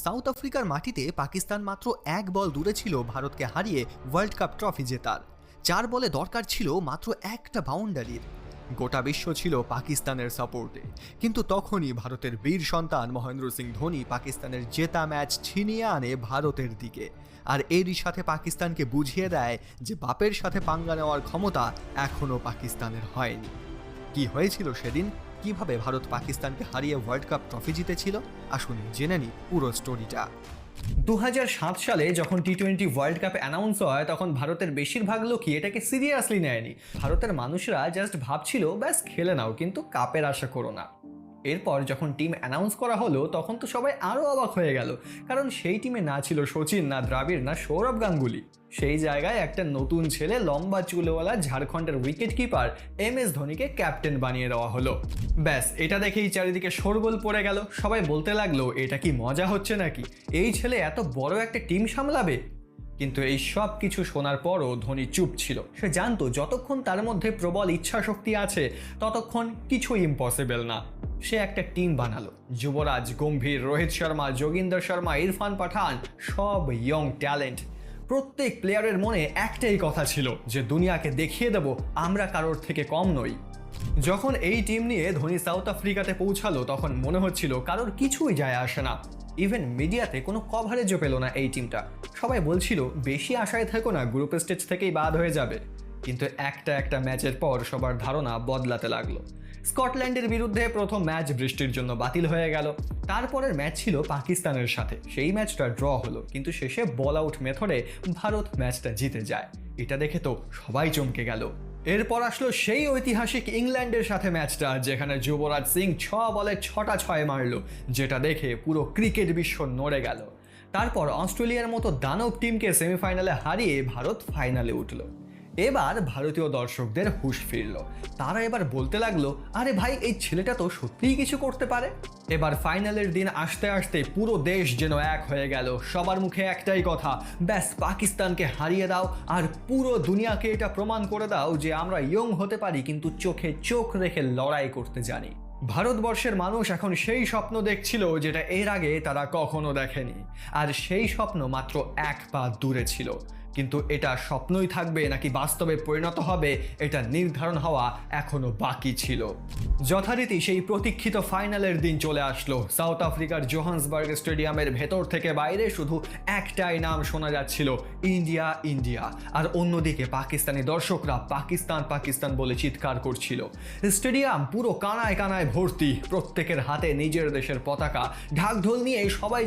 South আফ্রিকার মাটিতে পাকিস্তান মাত্র এক বল দূরে ছিল ভারতকে হারিয়ে ওয়ার্ল্ড কাপ ট্রফি জেতার। 4 বলে দরকার ছিল মাত্র একটা বাউন্ডারির। গোটা বিশ্ব ছিল পাকিস্তানের সাপোর্টে, কিন্তু তখনই ভারতের বীর সন্তান মহেন্দ্র সিং ধোনি পাকিস্তানের জেতা ম্যাচ ছিনিয়ে আনে ভারতের দিকে। আর এরই সাথে পাকিস্তানকে বুঝিয়ে দেয় যে বাপের সাথে পাঙ্গা নেওয়ার ক্ষমতা এখনও পাকিস্তানের হয়নি। কি হয়েছিল সেদিন, কিভাবে ভারত পাকিস্তানকে হারিয়ে ওয়ার্ল্ড কাপ ট্রফি জিতেছিল, আসুন জেনে নিই পুরো স্টোরিটা। 2007 সালে যখন টি-20 ওয়ার্ল্ড কাপ অ্যানাউন্স হয় তখন ভারতের বেশিরভাগ লোকই এটাকে সিরিয়াসলি নেয়নি। ভারতের মানুষরা জাস্ট ভাবছিল ব্যাস খেলে নাও, কিন্তু কাপের আশা করো না। এরপর যখন টিম অ্যানাউন্স করা হলো তখন তো সবাই আরও অবাক হয়ে গেল, কারণ সেই টিমে না ছিল সচিন, না দ্রাবিড়, না সৌরভ গাঙ্গুলি। সেই জায়গায় একটা নতুন ছেলে, লম্বা চুলওয়ালা ঝাড়খণ্ডের উইকেট কিপার MS ধোনিকে ক্যাপ্টেন বানিয়ে দেওয়া হলো। ব্যাস এটা দেখেই চারিদিকে শোরগোল পড়ে গেল। সবাই বলতে লাগলো এটা কি মজা হচ্ছে নাকি, এই ছেলে এত বড় একটা টিম সামলাবে। কিন্তু এই সব কিছু শোনার পরও ধোনি চুপ ছিল। সে জানতো যতক্ষণ তার মধ্যে প্রবল ইচ্ছা শক্তি আছে ততক্ষণ কিছুই ইম্পসিবল না। সে একটা টিম বানালো। যুবরাজ, গম্ভীর, রোহিত শর্মা, যোগিন্দর শর্মা, ইরফান পাঠান, সব ইয়ং ট্যালেন্ট। প্রত্যেক প্লেয়ারের মনে একটাই কথা ছিল যে দুনিয়াকে দেখিয়ে দেব আমরা কারোর থেকে কম নই। যখন এই টিম নিয়ে ধোনি সাউথ আফ্রিকাতে পৌঁছালো তখন মনে হচ্ছিল কারোর কিছুই যায় আসে না। ইভেন মিডিয়াতে কোনো কভারেজও পেল না এই টিমটা। সবাই বলছিল বেশি আশায় থেকো না, গ্রুপ স্টেজ থেকেই বাদ হয়ে যাবে। কিন্তু একটা ম্যাচের পর সবার ধারণা বদলাতে লাগলো। স্কটল্যান্ডের বিরুদ্ধে প্রথম ম্যাচ বৃষ্টির জন্য বাতিল হয়ে গেল। তারপরের ম্যাচ ছিল পাকিস্তানের সাথে, সেই ম্যাচটা ড্র হলো, কিন্তু শেষে বল আউট মেথডে ভারত ম্যাচটা জিতে যায়। এটা দেখে তো সবাই চমকে গেল। এরপর আসলো সেই ঐতিহাসিক ইংল্যান্ডের সাথে ম্যাচটা, যেখানে যুবরাজ সিং 6 বলে 6টা 6 মারলো, যেটা দেখে পুরো ক্রিকেট বিশ্ব নড়ে গেল। তারপর অস্ট্রেলিয়ার মতো দানব টিমকে সেমিফাইনালে হারিয়ে ভারত ফাইনালে উঠল। এবার ভারতীয় দর্শকদের হুঁশ ফিরল। তারা এবার বলতে লাগলো, আরে ভাই এই ছেলেটা তো সত্যিই কিছু করতে পারে। এবার ফাইনালের দিন আসতে আসতে পুরো দেশ যেন এক হয়ে গেল। সবার মুখে একটাই কথা, ব্যাস পাকিস্তানকে হারিয়ে দাও আর পুরো দুনিয়াকে এটা প্রমাণ করে দাও যে আমরা ইয়ং হতে পারি, কিন্তু চোখে চোখ রেখে লড়াই করতে জানি। ভারতবর্ষের মানুষ এখন সেই স্বপ্ন দেখছিল যেটা এর আগে তারা কখনো দেখেনি। আর সেই স্বপ্ন মাত্র 1 পা দূরে ছিল। কিন্তু এটা স্বপ্নই থাকবে নাকি বাস্তবে পরিণত হবে, এটা নির্ধারণ হওয়া এখনো বাকি ছিল। যথারীতি সেই প্রতীক্ষিত ফাইনালের দিন চলে আসলো। সাউথ আফ্রিকার জোহান্সবার্গ স্টেডিয়ামের ভেতর থেকে বাইরে শুধু একটাই নাম শোনা যাচ্ছিল, ইন্ডিয়া ইন্ডিয়া। আর অন্যদিকে পাকিস্তানি দর্শকরা পাকিস্তান পাকিস্তান বলে চিৎকার করছিল। স্টেডিয়াম পুরো কানায় কানায় ভর্তি, প্রত্যেকের হাতে নিজের দেশের পতাকা। ঢাকঢোল নিয়ে সবাই